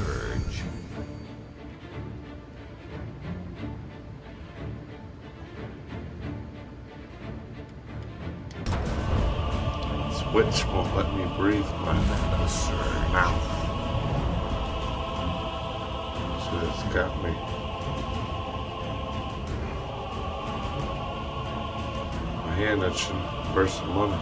surge. Switch won't let me breathe my Mana surge. mouth. So it's got me. My hand itching for some money.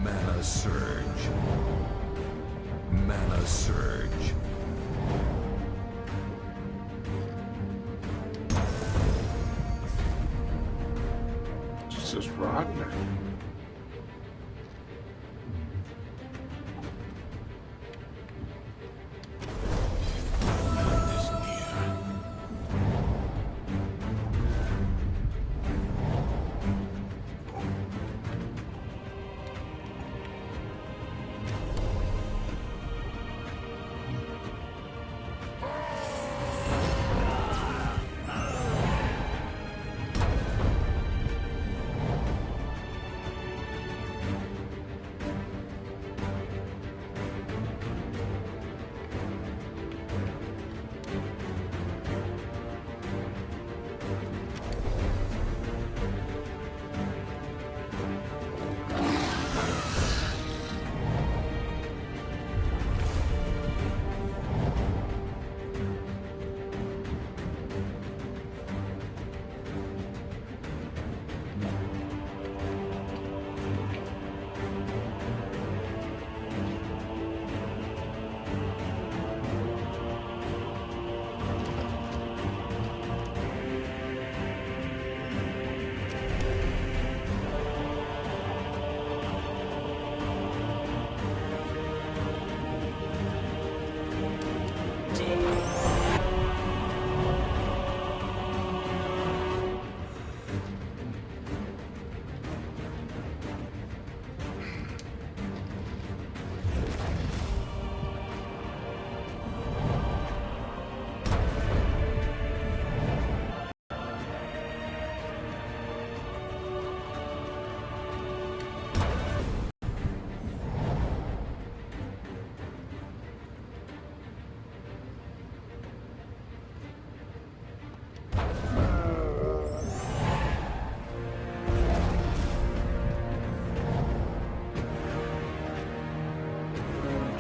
Mana surge. Mana surge. It's just rotten.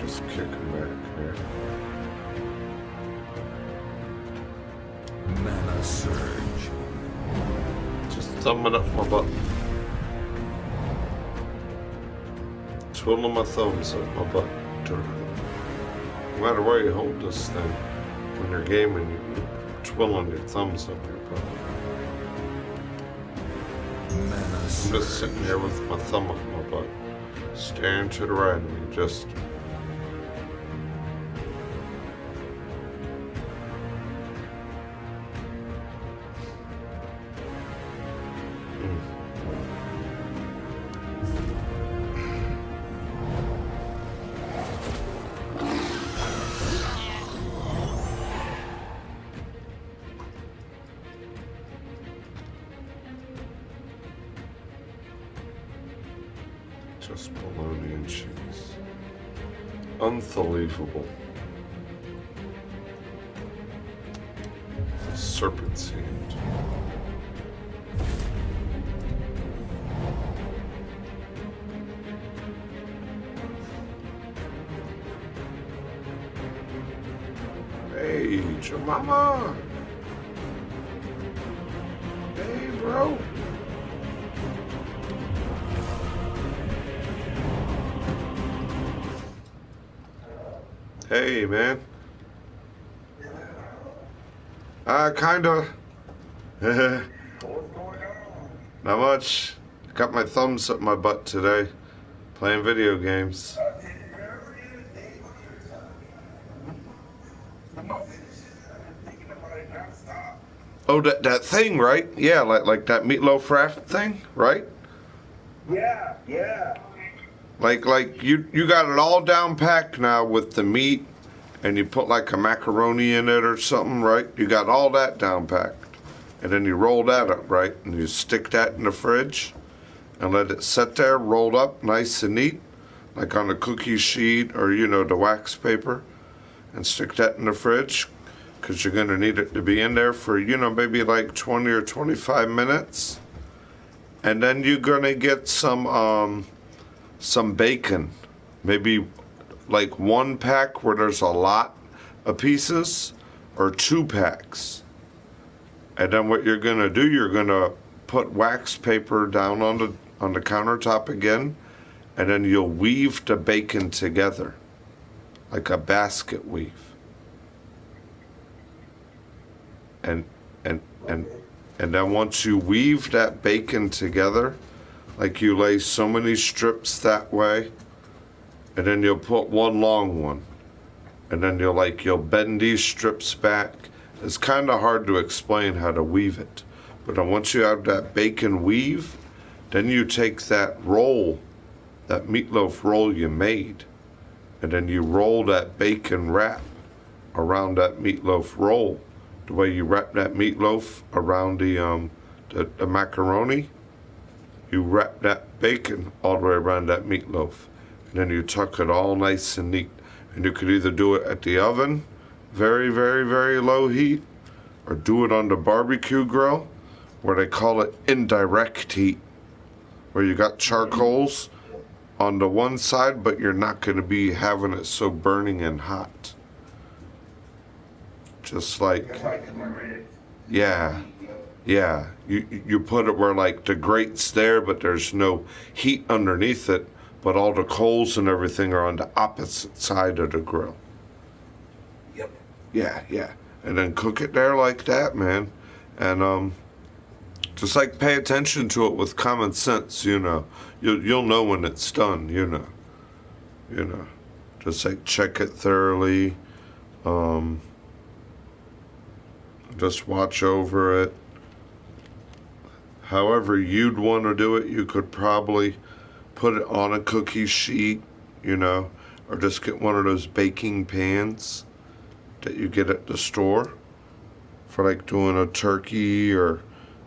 Just kick him back here. Mana surge. Just thumbing up my butt. Twiddling my thumbs up my butt. No matter where you hold this thing, when you're gaming, you're twiddling your thumbs up your butt. Mana I'm surge. just sitting here with my thumb up my butt, staring to the right of me, just. Just bologna and cheese. Unbelievable. Serpent's hand. Hey, Jemima. Hey, bro. Hey, man. Kinda. Not much. Got my thumbs up my butt today. Playing video games. Oh, that thing, right? Yeah, like that meatloaf wrap thing, right? Yeah, yeah. Like you got it all down packed now with the meat, and you put like a macaroni in it or something, right? You got all that down packed, and then you roll that up, right? And you stick that in the fridge, and let it sit there, rolled up, nice and neat, like on a cookie sheet or the wax paper, and stick that in the fridge, because you're gonna need it to be in there for maybe like 20 or 25 minutes, and then you're gonna get some bacon, maybe like 1 pack where there's a lot of pieces, or 2 packs. And then what you're gonna do, you're gonna put wax paper down on the countertop again, and then you'll weave the bacon together like a basket weave. And then once you weave that bacon together, like you lay so many strips that way, and then you'll put one long one, and then you'll bend these strips back. It's kind of hard to explain how to weave it, but then once you have that bacon weave, then you take that roll, that meatloaf roll you made, and then you roll that bacon wrap around that meatloaf roll, the way you wrap that meatloaf around the macaroni. You wrap that bacon all the way around that meatloaf, and then you tuck it all nice and neat. And you could either do it at the oven, very, very, very low heat, or do it on the barbecue grill, where they call it indirect heat, where you got charcoals on the one side, but you're not going to be having it so burning and hot. Just like, yeah. You put it where like the grate's there, but there's no heat underneath it, but all the coals and everything are on the opposite side of the grill. Yep. Yeah. And then cook it there like that, man. And just like pay attention to it with common sense, You'll know when it's done, Just like check it thoroughly. Just watch over it. However you'd want to do it, you could probably put it on a cookie sheet, or just get one of those baking pans that you get at the store for like doing a turkey, or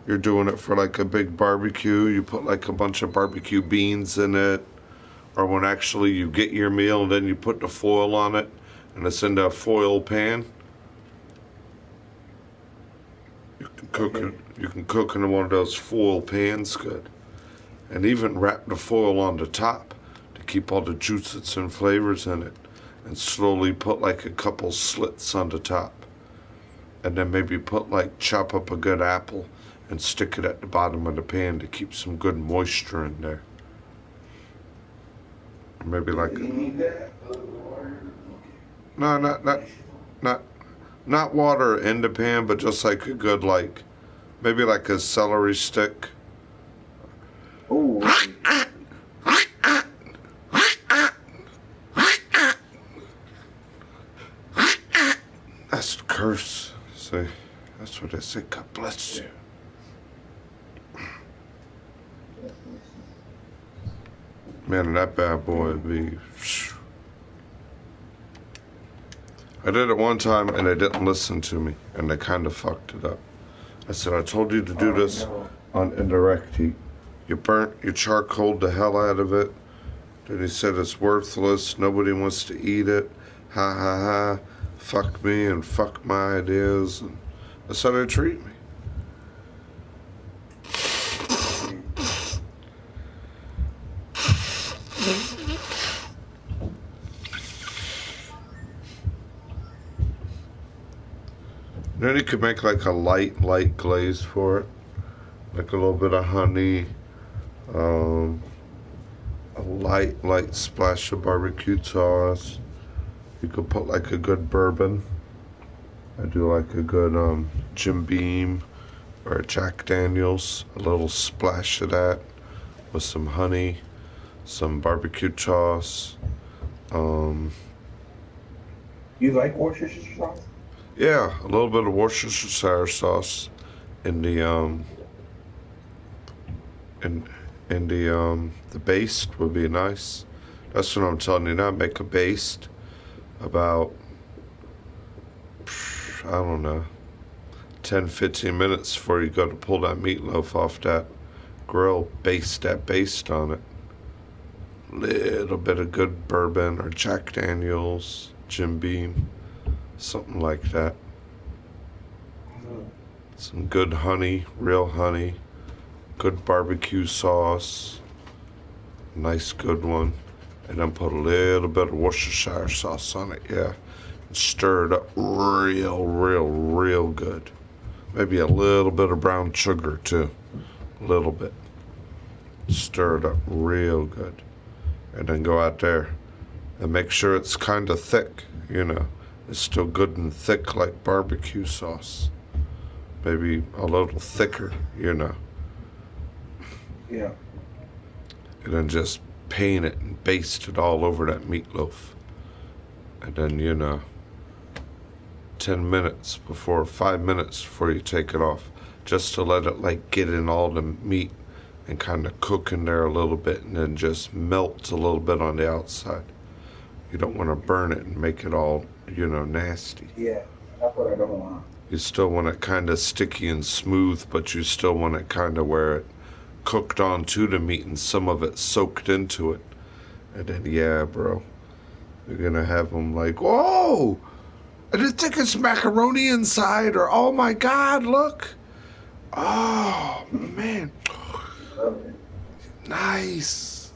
you're doing it for like a big barbecue. You put like a bunch of barbecue beans in it, or when actually you get your meal and then you put the foil on it and it's in a foil pan. You can cook in one of those foil pans good. And even wrap the foil on the top to keep all the juices and flavors in it. And slowly put like a couple slits on the top. And then maybe chop up a good apple and stick it at the bottom of the pan to keep some good moisture in there. Or maybe like not water in the pan, but just like a good maybe like a celery stick. Oh. That's the curse. See, that's what they say. God bless you. Man, that bad boy would be. I did it one time and they didn't listen to me, and they kind of fucked it up. I said, I told you to do this on indirect heat. You charcoaled the hell out of it. Then he said it's worthless. Nobody wants to eat it. Ha ha ha. Fuck me and fuck my ideas. And that's how they treat me. Then you could make like a light glaze for it. Like a little bit of honey. A light splash of barbecue sauce. You could put like a good bourbon. I do like a good Jim Beam or a Jack Daniels. A little splash of that with some honey, some barbecue sauce. You like Worcestershire sauce? Yeah, a little bit of Worcestershire sauce in the in the baste would be nice. That's what I'm telling you now. Make a baste about, I don't know, 10-15 minutes before you go to pull that meatloaf off that grill. Baste that baste on it. Little bit of good bourbon or Jack Daniels, Jim Beam, something like that. Some good honey, real honey, good barbecue sauce, nice good one, and then put a little bit of Worcestershire sauce on it, yeah. And stir it up real good. Maybe a little bit of brown sugar too, a little bit. Stir it up real good, and then go out there and make sure it's kind of thick, you know. It's still good and thick like barbecue sauce. Maybe a little thicker, you know. Yeah. And then just paint it and baste it all over that meatloaf. And then, you know, 10 minutes before, 5 minutes before you take it off, just to let it like get in all the meat and kind of cook in there a little bit, and then just melt a little bit on the outside. You don't want to burn it and make it all, you know, nasty. Yeah. That's what I don't want. You still want it kind of sticky and smooth, but you still want it kind of where it cooked onto the meat and some of it soaked into it. And then, yeah, bro, you're going to have them like, whoa, I didn't think it's macaroni inside, or oh my God, look. Oh, man. Love it. Nice.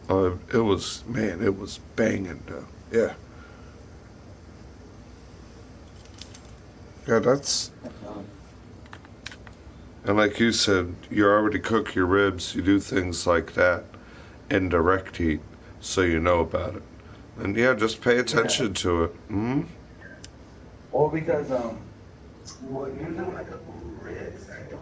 It was, man, it was banging, though. Yeah. Yeah, that's, and like you said, you already cook your ribs, you do things like that in direct heat, so you know about it. And yeah, just pay attention to it. Hmm? Well, because well, you know, like a ribs, I don't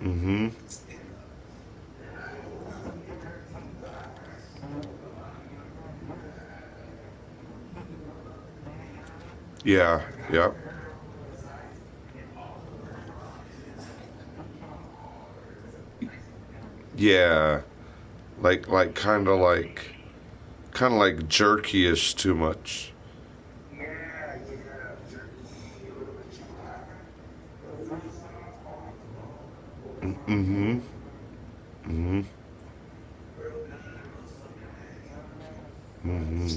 Mm-hmm. Yeah, yep. Yeah. Like kind of like jerky-ish too much. Mm-hmm. Mm-hmm. Mm-hmm.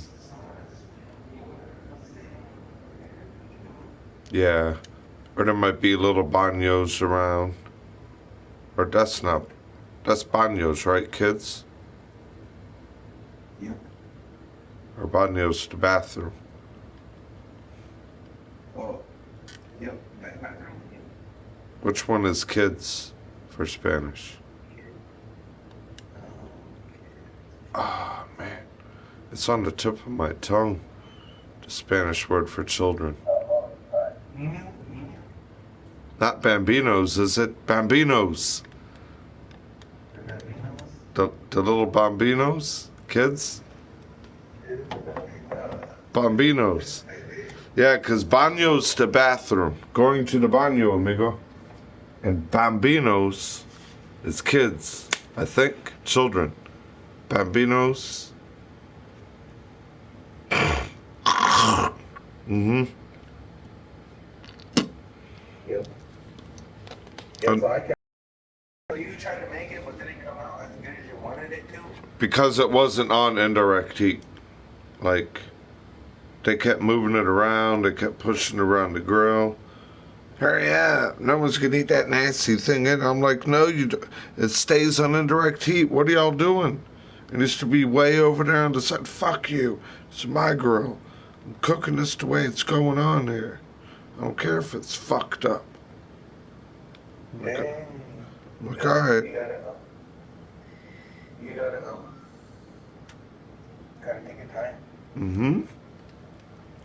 Yeah. Or there might be little banos around. Or that's not, that's banos, right, kids? Yeah. Or banos the bathroom. Oh, yep. Which one is kids for Spanish? Ah, man. It's on the tip of my tongue. The Spanish word for children. Not bambinos, is it? Bambinos. The little bambinos? Kids? Bambinos. Yeah, because baño's the bathroom. Going to the baño, amigo. And bambinos is kids. I think. Children. Bambinos. Mm-hmm. Yep. Yep. So I can. So you tried to make it, but did it come out as good as you wanted it to? Because it wasn't on indirect heat. Like, they kept moving it around. They kept pushing it around the grill. Hurry up. No one's going to eat that nasty thing. And I'm like, no, it stays on indirect heat. What are y'all doing? It needs to be way over there on the side. Fuck you. It's my grill. I'm cooking this the way it's going on here. I don't care if it's fucked up. I'm like, all right. You gotta take your time. Mm-hmm.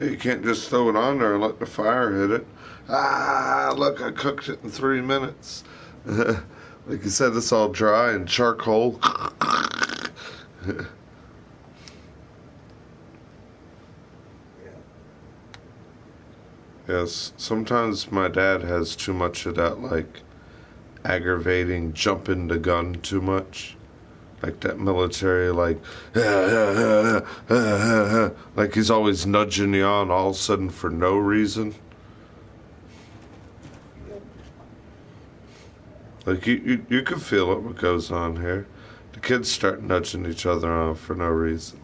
You can't just throw it on there and let the fire hit it. Ah, look, I cooked it in 3 minutes. Like you said, it's all dry and charcoal. Yes, sometimes my dad has too much of that, like, aggravating jumping the gun too much. Like that military, like, like he's always nudging you on all of a sudden for no reason. Like, you can feel it what goes on here. The kids start nudging each other on for no reason.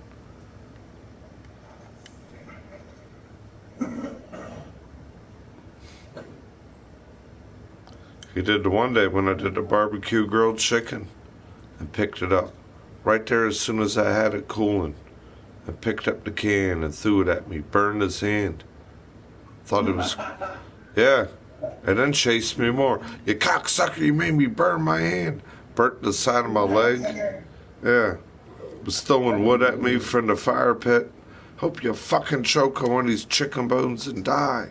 He did the one day when I did the barbecue grilled chicken and picked it up. Right there as soon as I had it cooling. And picked up the can and threw it at me. Burned his hand. Thought it was... Yeah. And then chased me more. You cocksucker, you made me burn my hand. Burnt the side of my leg. Yeah. Was throwing wood at me from the fire pit. Hope you fucking choke on one of these chicken bones and die.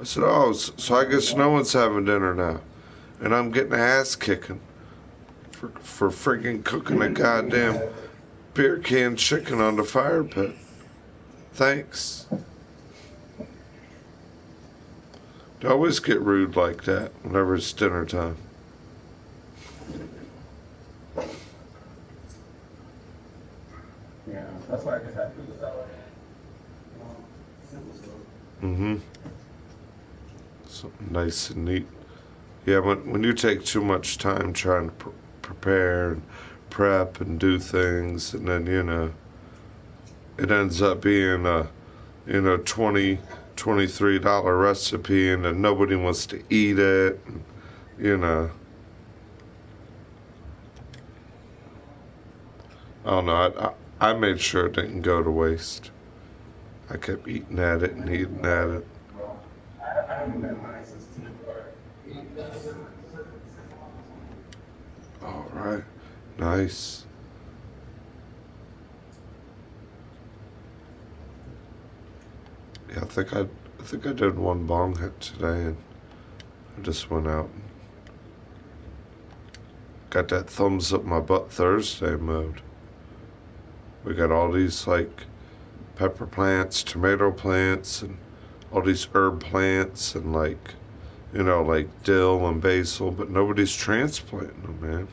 I said, oh, so I guess no one's having dinner now. And I'm getting ass kicking for friggin' cooking a goddamn beer can chicken on the fire pit. Thanks. They always get rude like that whenever it's dinner time. Yeah, that's why I just have to do that way. Mm-hmm. Something nice and neat. Yeah, when you take too much time trying to prepare and prep and do things, and then, it ends up being a, $20, $23 recipe, and then nobody wants to eat it, and, I don't know, I made sure it didn't go to waste. I kept eating at it and eating at it. I haven't been mine since 2. All right, nice. Yeah, I think I did one bong hit today, and I just went out and got that thumbs up my butt Thursday mode. We got all these like pepper plants, tomato plants, and all these herb plants, and like dill and basil, but nobody's transplanting them, man.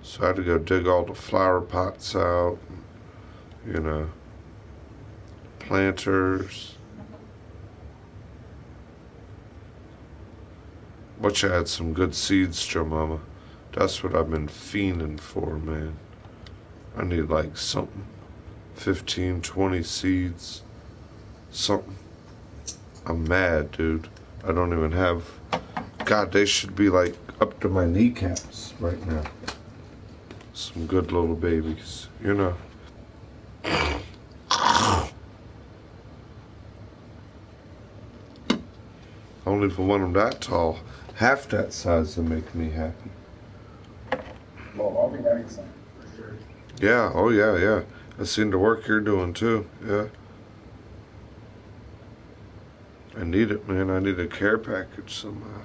So I had to go dig all the flower pots out, and, planters. But you had some good seeds, Joe Mama. That's what I've been fiending for, man. I need like something. 15, 20 seeds. Something. I'm mad, dude. I don't even have... God, they should be like up to my kneecaps right now. Some good little babies, Only if I want them that tall. Half that size will make me happy. Well, I'll be getting some for sure. Yeah, oh yeah. I've seen the work you're doing too, yeah. I need it, man. I need a care package somehow.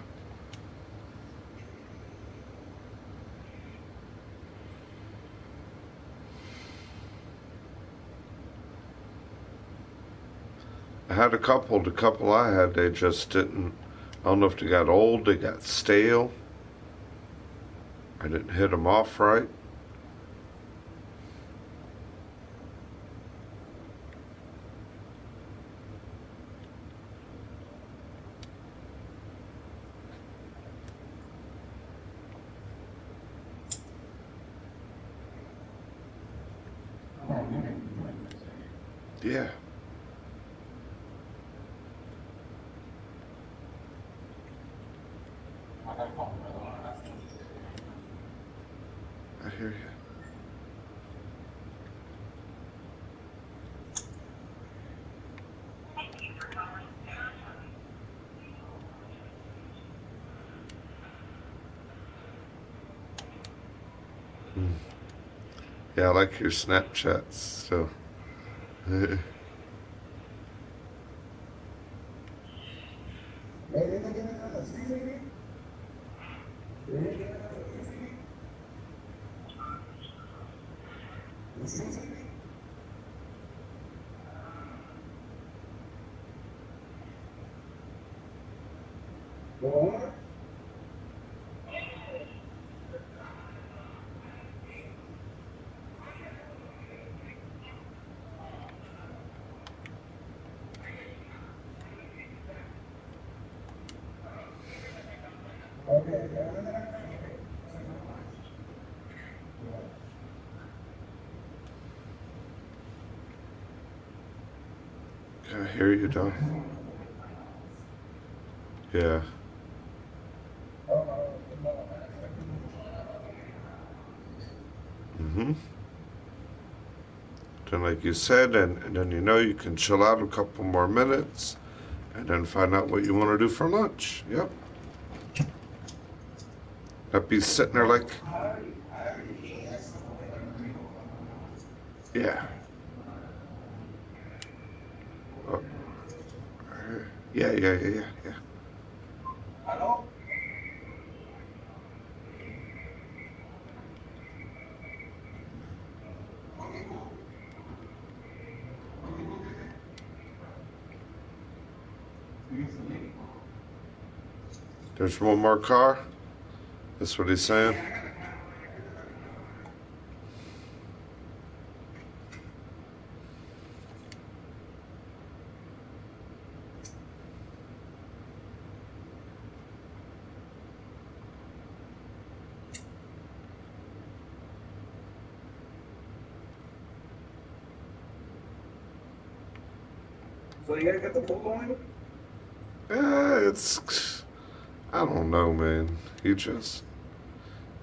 I had a couple. The couple I had, they just didn't. I don't know if they got old, they got stale. I didn't hit them off right. Oh, you can do it. Yeah. I gotta call my brother. Ask him. I hear you. Yeah, I like your Snapchats. So, I hear you, Don. Yeah. Mm-hmm. Then, like you said, and then you know you can chill out a couple more minutes, and then find out what you want to do for lunch. Yep. Not be sitting there like, yeah. Oh, yeah. There's one more car. That's what he's saying. So you guys got the pool going? It's, I don't know, man.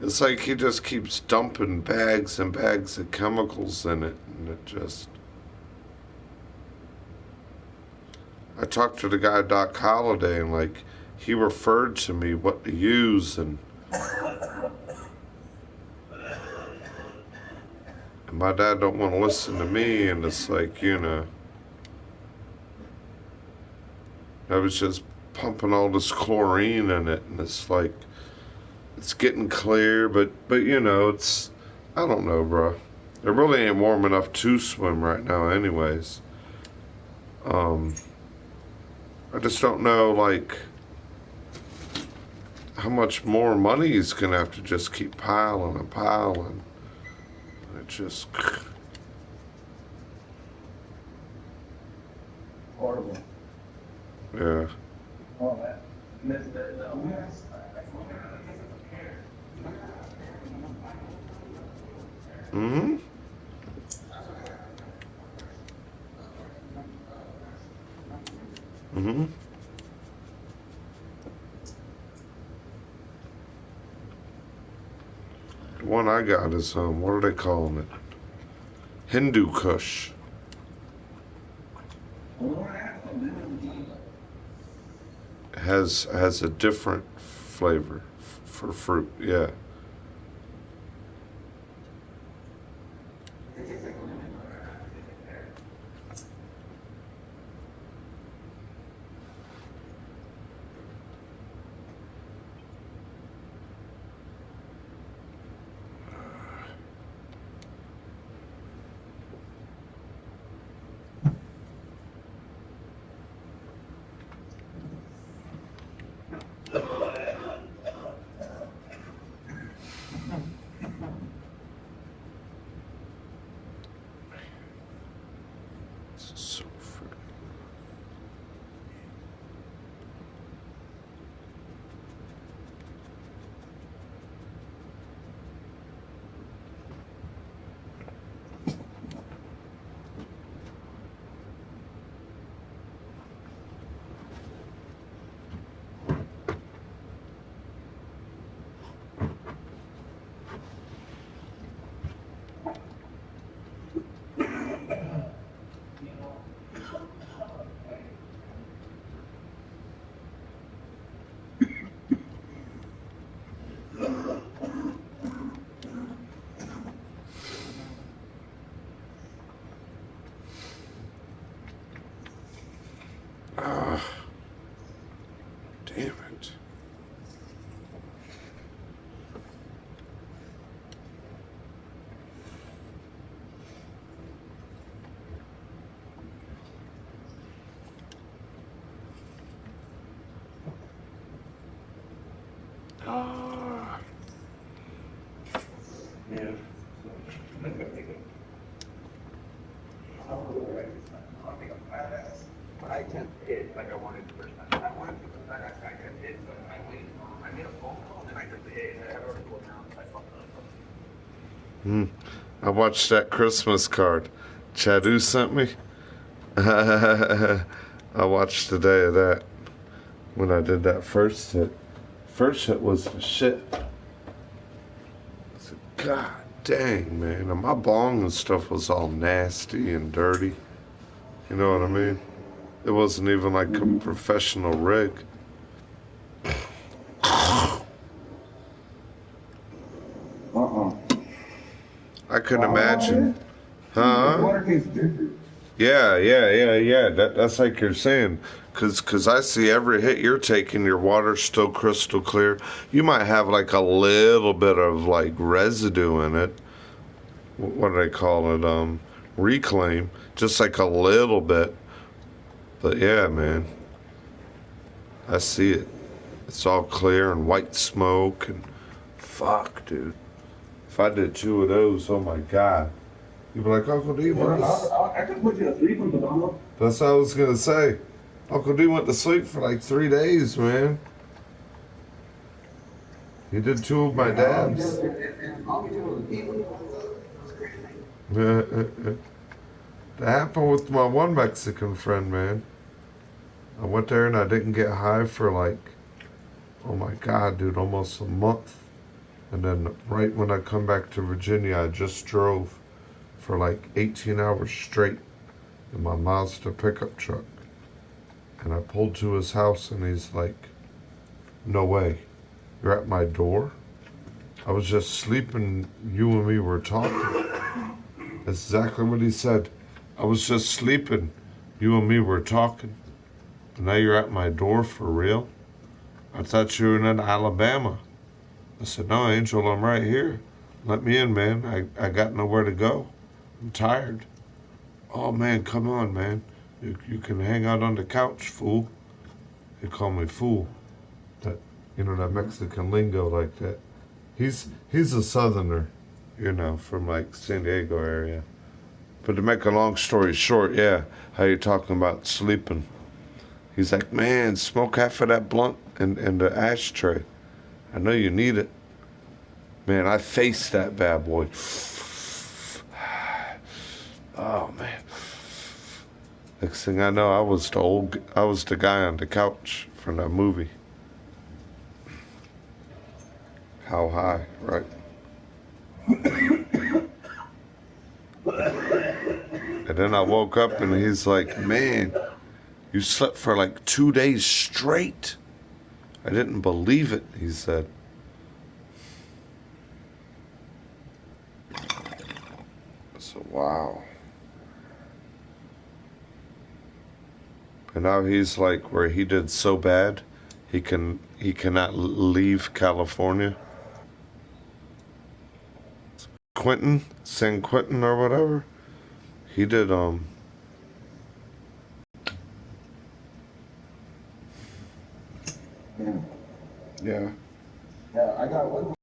It's like he just keeps dumping bags and bags of chemicals in it, and it just. I talked to the guy, Doc Holliday, and like he referred to me what to use, and my dad don't want to listen to me, and it's like, I was just pumping all this chlorine in it, and it's like it's getting clear, but it's, I don't know, bro. It really ain't warm enough to swim right now, anyways. I just don't know, like, how much more money he's gonna have to just keep piling and piling. It just. Horrible. Yeah. Oh, man. Missed it, though. Mm-hmm. Mm-hmm. The one I got is, what are they calling it? Hindu Kush. Has a different flavor for fruit. Yeah. So fruity. Damn it. Ah. Yeah. I can't hit like I wanted the first time. I wanted to, I couldn't hit, but I waited. I made a phone call and I took the hit. I had already pulled down. I fucked up. I watched that Christmas card Chadu sent me. I watched the day of that when I did that first hit. First hit was the shit. I said, God dang, man. And my bong and stuff was all nasty and dirty. You know what I mean? It wasn't even like a professional rig. I couldn't imagine. Huh? Water tastes different. Yeah. That's like you're saying. Cause I see every hit you're taking, your water's still crystal clear. You might have like a little bit of like residue in it. What do they call it? Reclaim. Just like a little bit. But yeah, man. I see it. It's all clear and white smoke and fuck, dude. If I did 2 of those, oh my God. You'd be like, Uncle D, what is... I could put you to sleep with the bottle. That's what I was gonna say. Uncle D went to sleep for like 3 days, man. He did 2 of my dabs. That happened with my one Mexican friend, man. I went there and I didn't get high for like, oh my God, dude, almost a month. And then right when I come back to Virginia, I just drove for like 18 hours straight in my Mazda pickup truck. And I pulled to his house and he's like, no way, you're at my door? I was just sleeping, you and me were talking. That's exactly what he said. I was just sleeping, you and me were talking. And now you're at my door for real? I thought you were in Alabama. I said, no, Angel, I'm right here. Let me in, man. I got nowhere to go. I'm tired. Oh, man, come on, man. You can hang out on the couch, fool. They call me fool. That, you know, that Mexican lingo like that. He's a southerner, you know, from like San Diego area. But to make a long story short, yeah, how you talking about sleeping? He's like, man, smoke half of that blunt in the ashtray. I know you need it. Man, I faced that bad boy. Oh man. Next thing I know, I was the guy on the couch from that movie. How high, right? And then I woke up and he's like, man, you slept for like 2 days straight. I didn't believe it, he said. So, wow. And now he's like where he did so bad, he cannot leave California. Quentin, San Quentin or whatever. He did yeah. Yeah, I got one.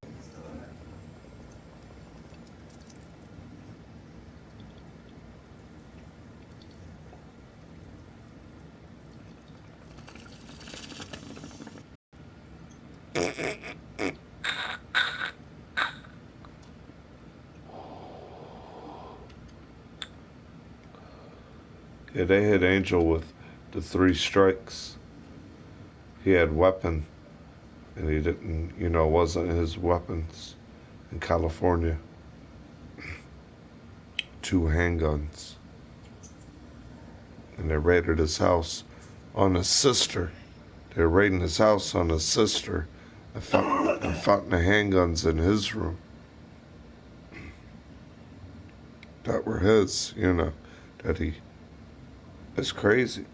Yeah, they hit Angel with the 3 strikes. He had weapon, and he didn't, you know, wasn't his weapons in California. 2 handguns. And they raided his house on his sister. They were raiding his house on his sister and found the handguns in his room. That were his, you know, that he... It's crazy.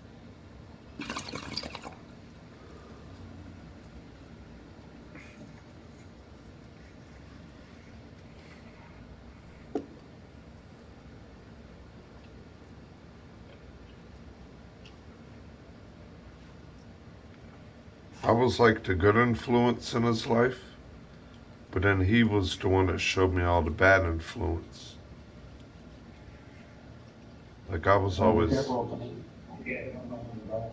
I was like the good influence in his life, but then he was the one that showed me all the bad influence. Like I was Oh, be always, careful of me. Yeah, don't know when you're right.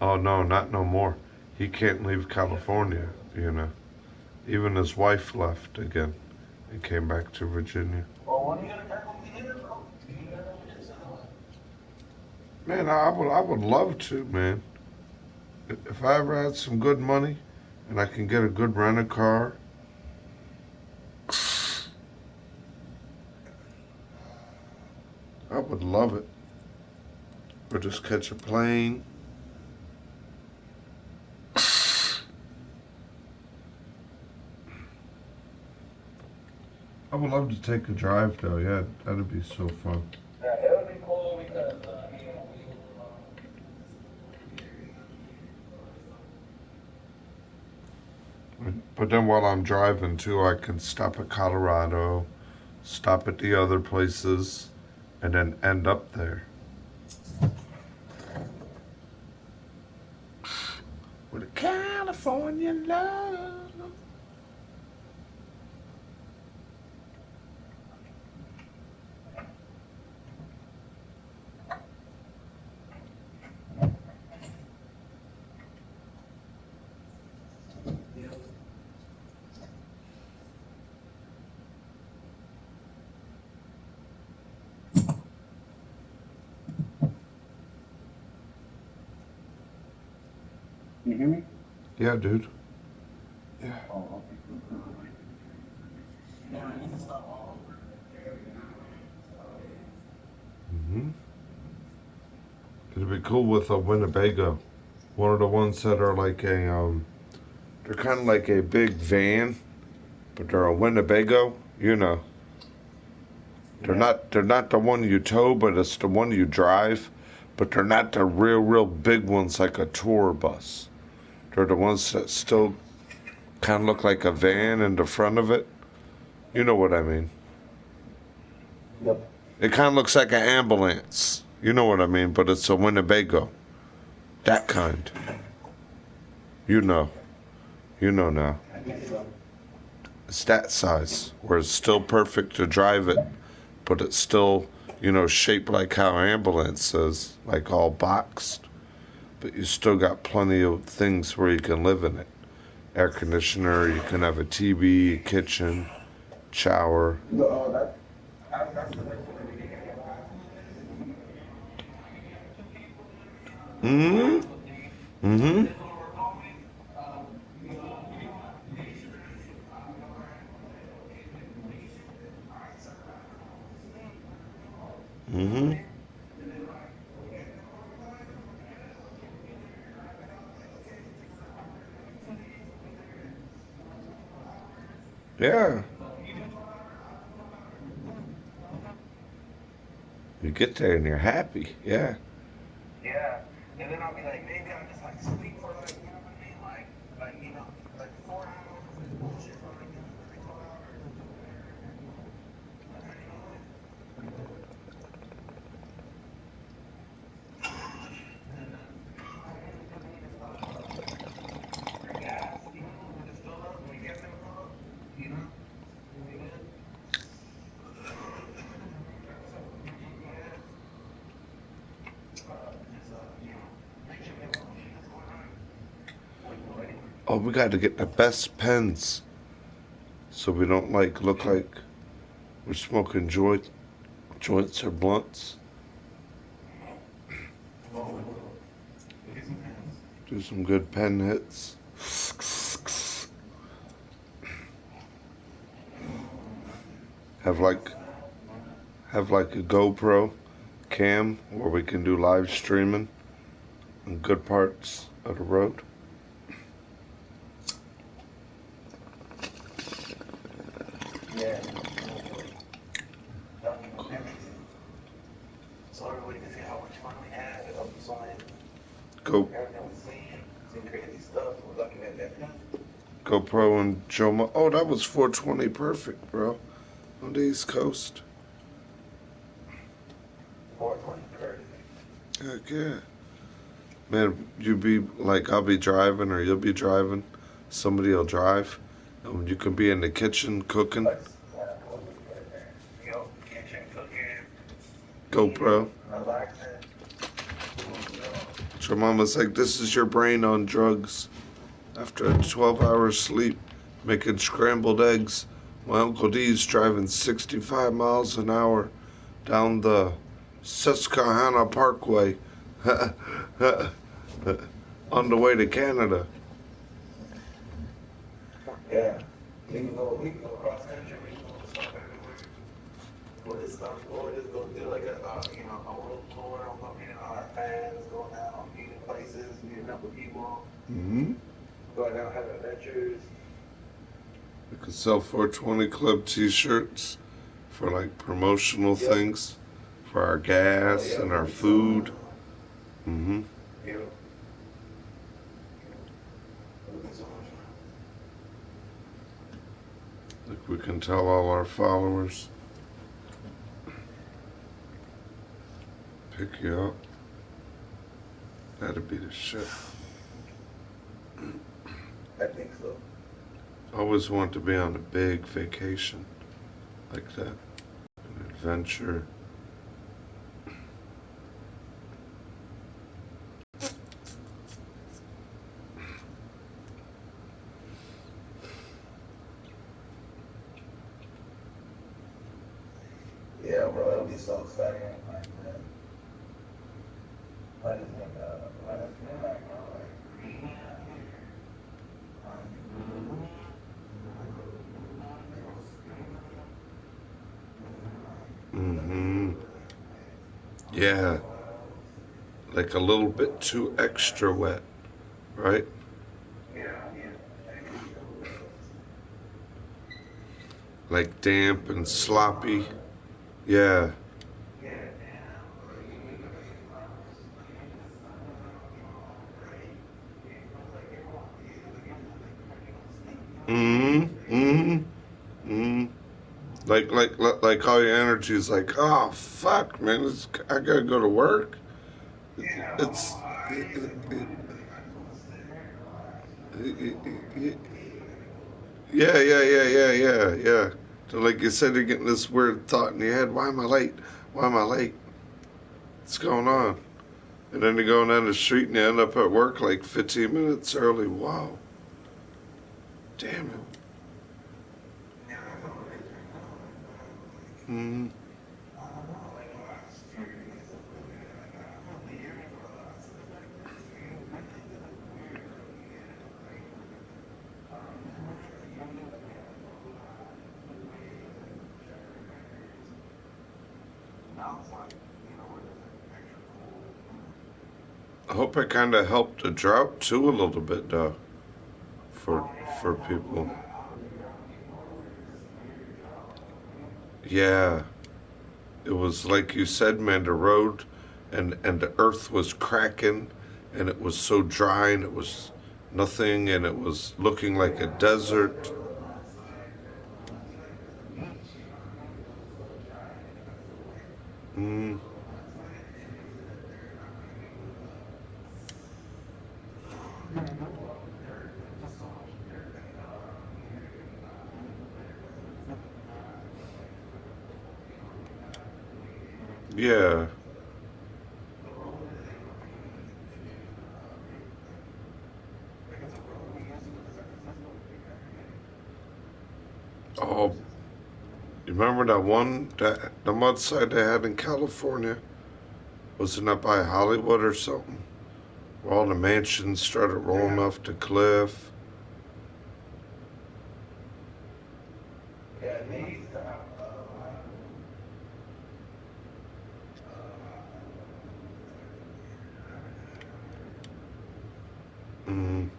oh no, not no more. He can't leave California, you know. Even his wife left again and came back to Virginia. Well, when are you gonna turn me in, bro? Man, I would love to, man. If I ever had some good money and I can get a good rental car, I would love it. Or just catch a plane. I would love to take a drive though. Yeah, that'd be so fun. Yeah, it would be cool because But then while I'm driving too, I can stop at Colorado, stop at the other places, and then end up there. With a California love. You hear me? Yeah, dude. Oh, hmm It'd be cool with a Winnebago. One of the ones that are like they're kind of like a big van, but they're a Winnebago. You know, they're not the one you tow, but it's the one you drive. But they're not the real big ones like a tour bus. They're the ones that still kind of look like a van in the front of it. You know what I mean? yep. It kind of looks like an ambulance. You know what I mean? But it's a Winnebago. That kind. You know. You know now. I get you. It's that size where it's still perfect to drive it, but it's still, shaped like how ambulance is, like all boxed. But you still got plenty of things where you can live in it. Air conditioner, you can have a TV, kitchen, shower. No, that's Mm-hmm. Mm-hmm. Mm-hmm. Yeah. You get there and you're happy. Yeah. yeah, and then I'll be like, maybe I'll just like sleep for like, you know what I mean, like 4 hours and bullshit for like, 3 hours. Yeah, sleep, just fill up, we get them up, you know. Oh, we got to get the best pens so we don't like look like we're smoking joints or blunts. Do some good pen hits. Have like have like a GoPro cam where we can do live streaming in good parts of the road. Yeah. So everybody can see how much fun we had. It'll be so Go everything we seen crazy stuff. We're looking at that. GoPro and Joma. Oh, that was 420 perfect, bro. On the East Coast. 420 crazy. Heck yeah. Man, you be like, I'll be driving or you'll be driving. Somebody will drive. And you can be in the kitchen cooking. You know, kitchen cooking, GoPro. relaxing. So mama's like, this is your brain on drugs. After a 12-hour sleep, making scrambled eggs. My Uncle D's driving 65 miles an hour down the Susquehanna Parkway on the way to Canada. Yeah. We can go cross country, we can go stop everywhere. We'll just stop, or just go do like a world tour, looking at our fans, going out, meeting places, meeting up with people, Mm-hmm. going out, having adventures. We could sell 420 Club t-shirts for like promotional Yep. things, for our gas and our food. Mm-hmm. You know. It'll be so much fun. Like we can tell all our followers, pick you up. That'd be the shit. I think so. I always want to be on a big vacation like that, an adventure. Yeah, bro, it'll be so exciting. I just think, Mm-hmm. Yeah, like a little bit too extra wet, right? Like damp and sloppy. Yeah. Mm-hmm. Mm-hmm. Mm-hmm. Like all your energy is like, oh fuck, man, I gotta go to work. It's yeah. So like you said, you're getting this weird thought in your head. Why am I late? Why am I late? What's going on? And then you're going down the street and you end up at work like 15 minutes early. Wow. Damn it. Mm-hmm. I hope I kind of helped the drought too a little bit, though, for for people. Yeah, it was like you said, man. The road and the earth was cracking, and it was so dry, and it was nothing, and it was looking like a desert. Mm, yeah. Oh, you remember that one that the mudslide they had in California? Wasn't that by Hollywood or something? Where all the mansions started rolling off the cliff. yeah, they used to have, Mm,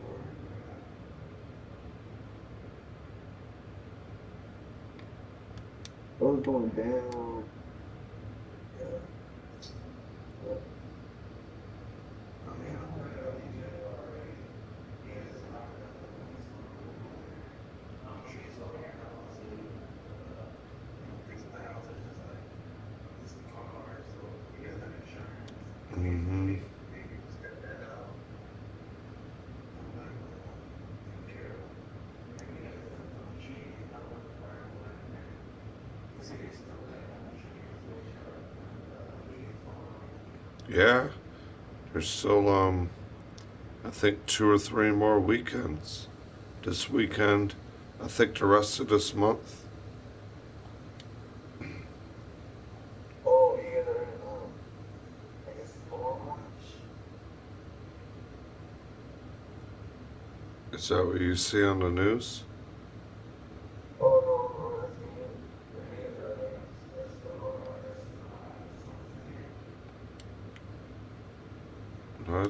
it was going down. mm-hmm. Yeah, there's still I think 2 or 3 more weekends. This weekend, I think the rest of this month. Oh, yeah, they're in, I guess Orange. Is that what you see on the news? Oh, no, no, that's me. That's still No,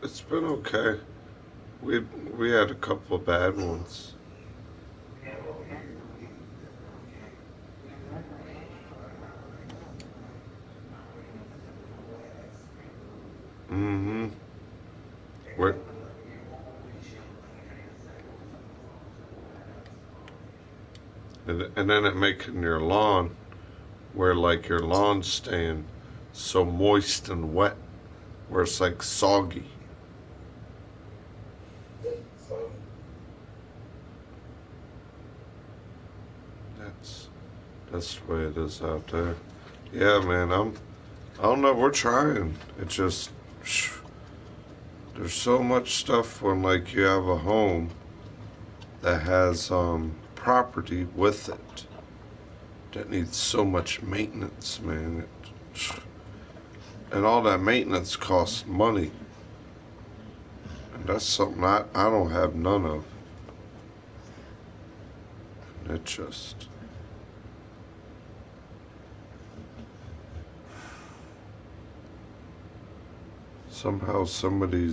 it's been okay. We we had a couple of bad ones. Mm-hmm. Where and then it making your lawn where like your lawn's staying so moist and wet where it's like soggy. so. That's that's the way it is out there. Yeah, man. I don't know. We're trying. It's just there's so much stuff when like you have a home that has property with it that needs so much maintenance, man. And all that maintenance costs money, and that's something I don't have none of. And it just somehow somebody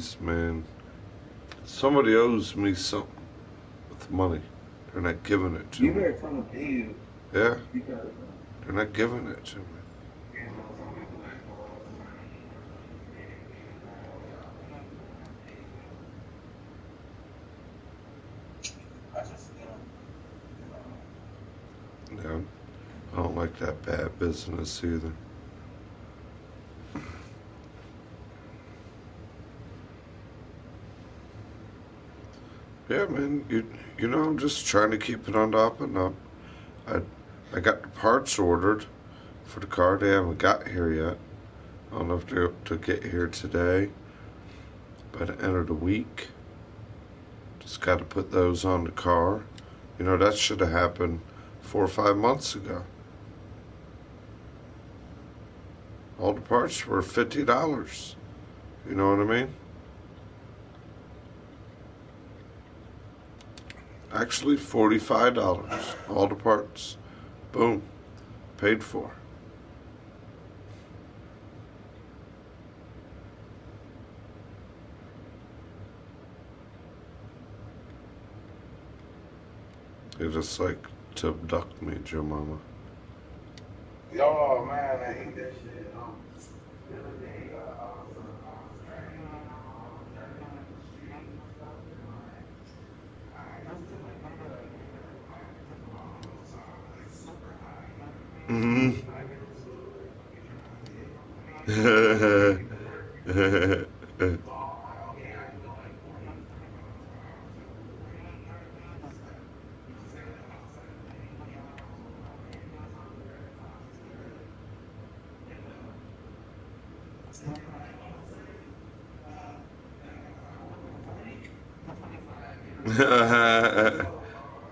owes me something with money. They're not giving it to You me. better tell them pay you Yeah, because they're not giving it to me. I just, Yeah, I don't like that bad business either. Yeah, man, you know I'm just trying to keep it on the up and up. I I got the parts ordered for the car. They haven't got here yet. I don't know if they're to get here today by the end of the week. Just got to put those on the car. You know that should have happened 4 or 5 months ago. All the parts were $50. You know what I mean? Actually, $45. All the parts. Boom. Paid for. They just like to abduct me, Joe Mama. oh man, I hate that shit. The other day, Mm-hmm.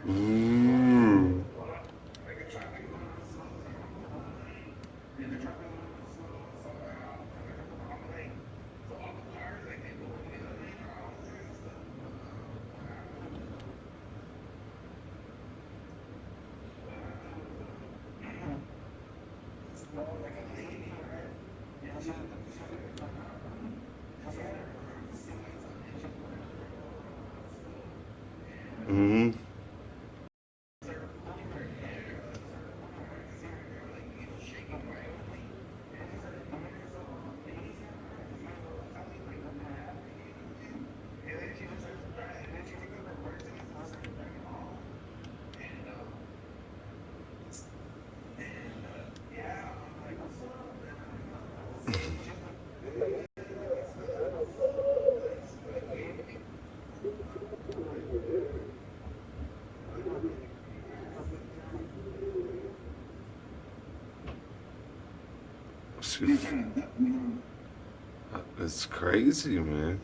Ooh. Mm-hmm. Excuse me. It's crazy, man.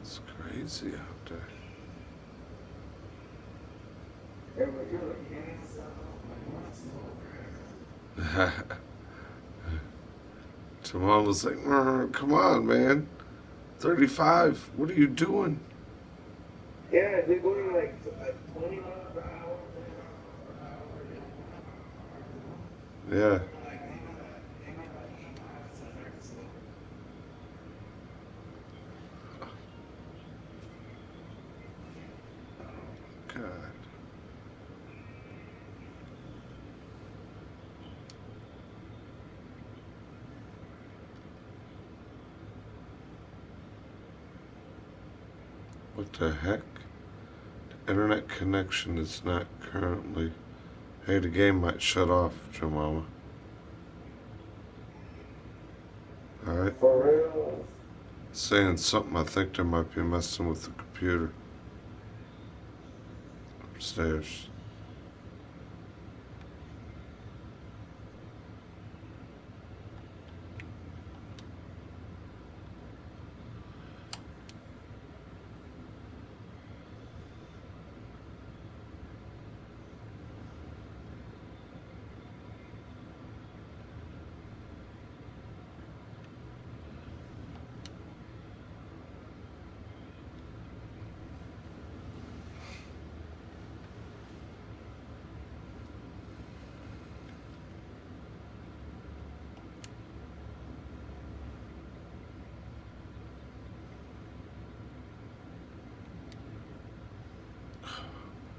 It's crazy out there. Jamal was like, come on, man. 35. What are you doing? Yeah, they're going like 20 miles per hour. Yeah. God. What the heck? Internet connection is not currently. Hey, the game might shut off, Jemima. Alright. For real. Saying something, I think they might be messing with the computer upstairs.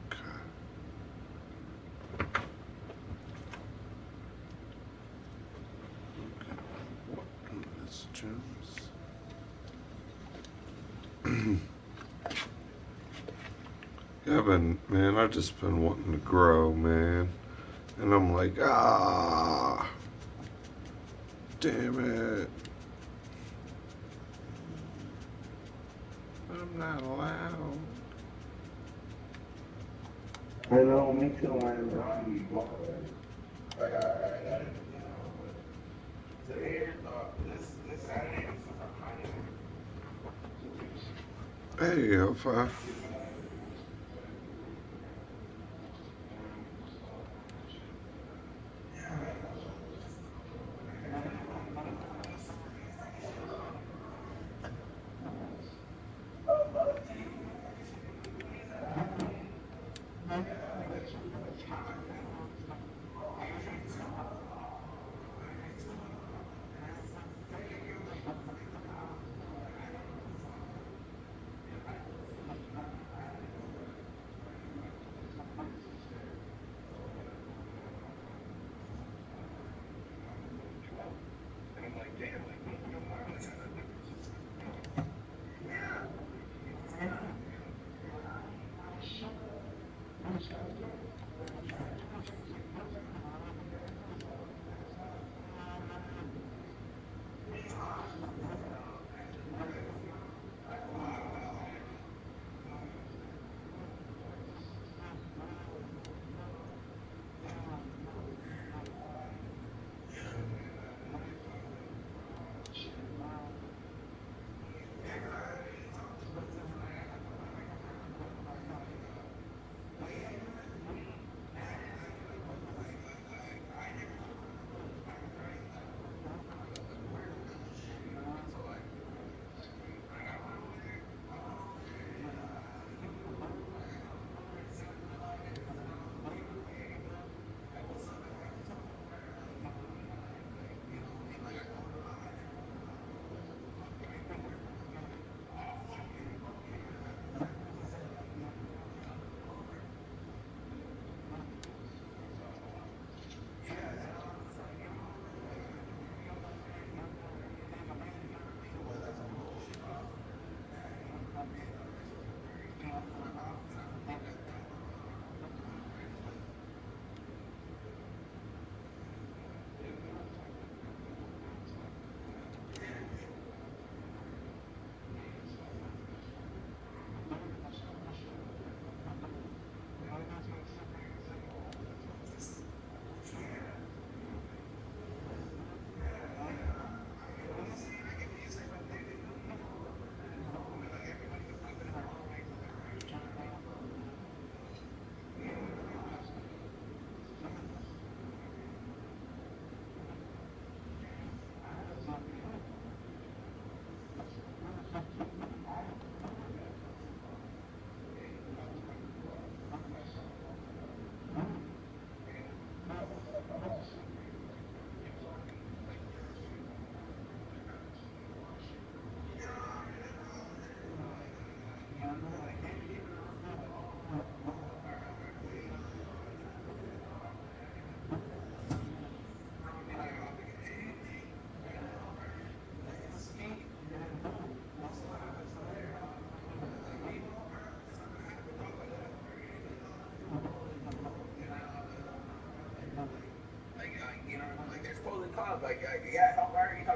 God. What is Jim's? Yeah, man, I just been wanting to grow, man. And I'm like, damn it. I'm not allowed. I know, me too, man. Like, I got it, you know. But today, this Saturday, this is our final. Hey, Alpha.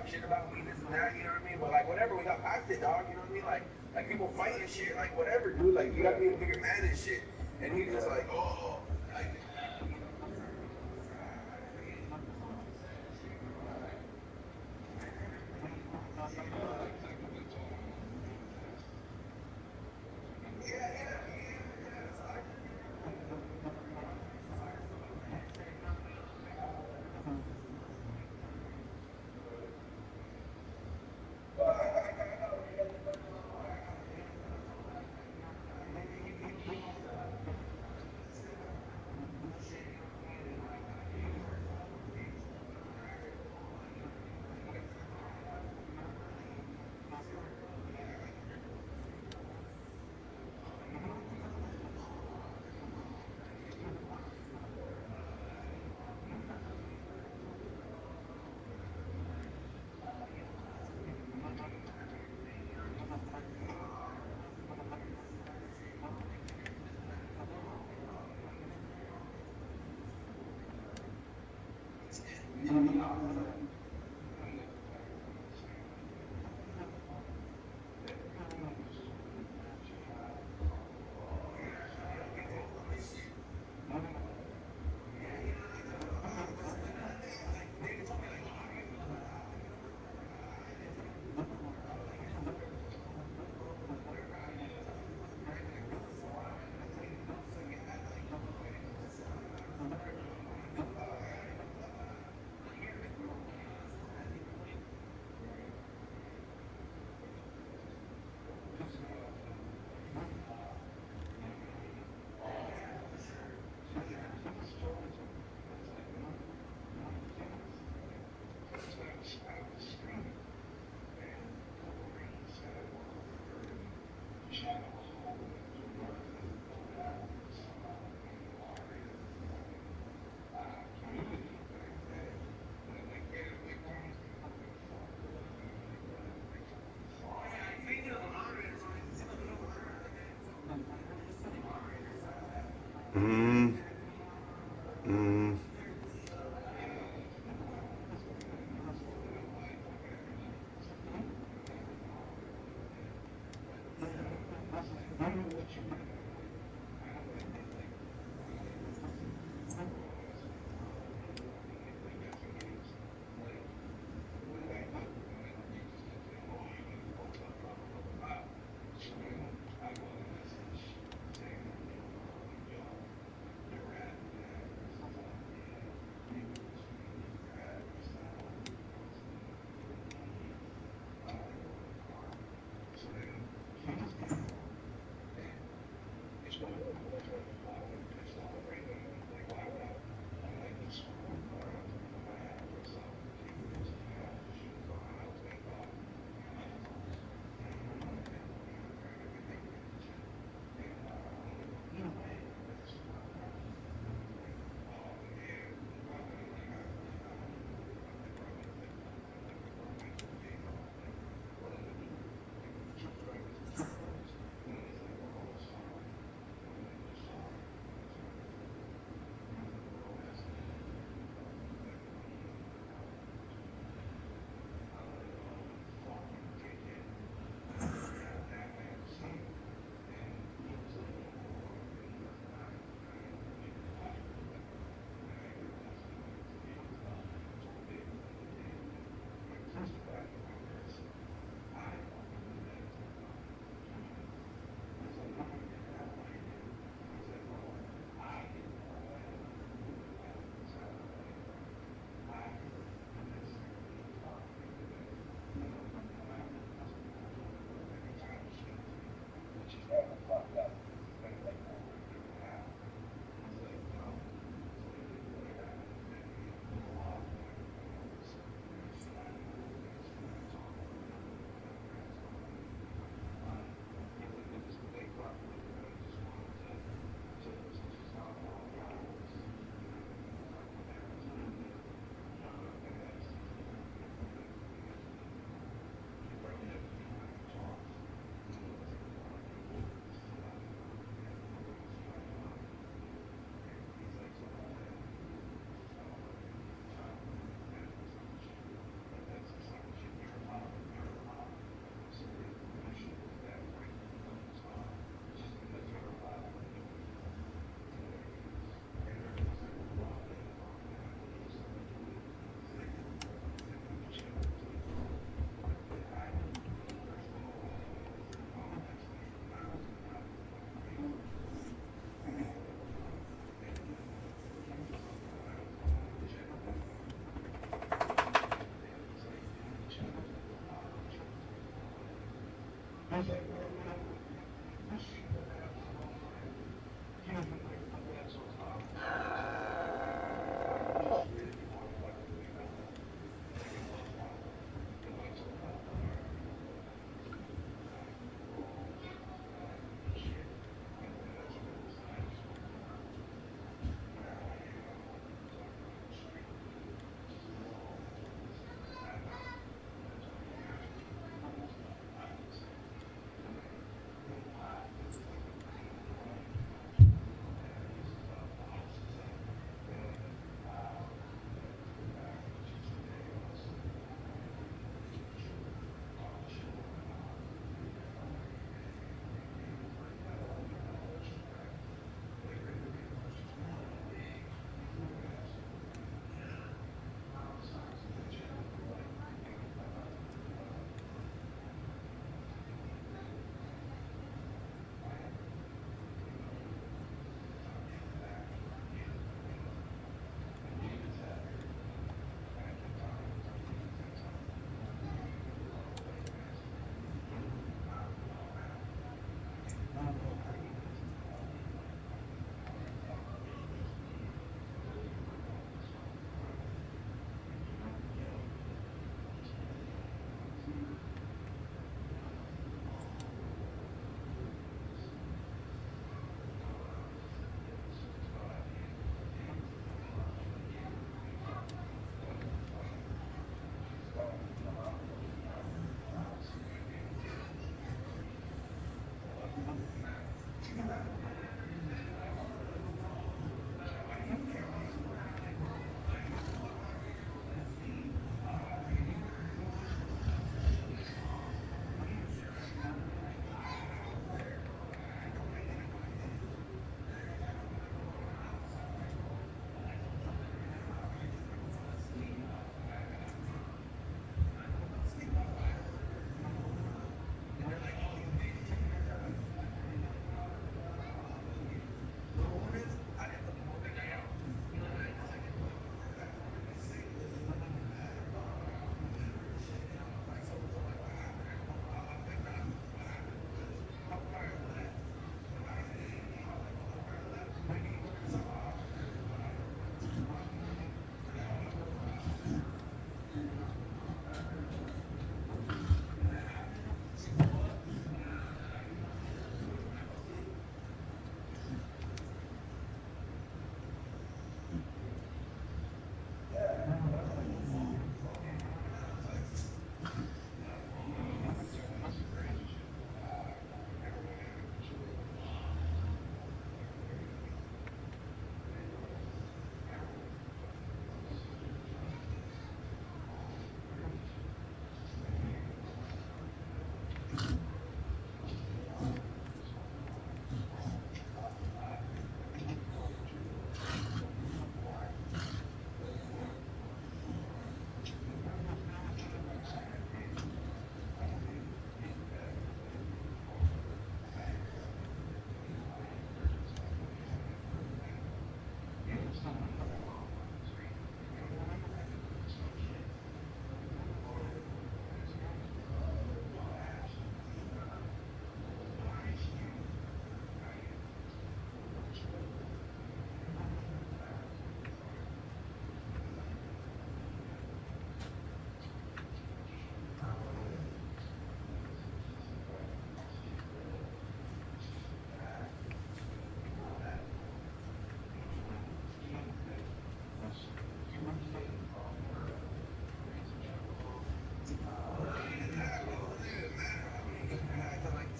talk shit about me, this and that, you know what I mean? But like whatever, we got past it, dog, you know what I mean? Like people fighting shit, like whatever, dude. Like you gotta be a bigger man and shit. And he's just like, oh, like.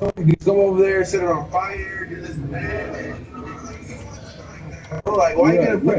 You come over there, set it on fire, do this, man. Like, why you gonna put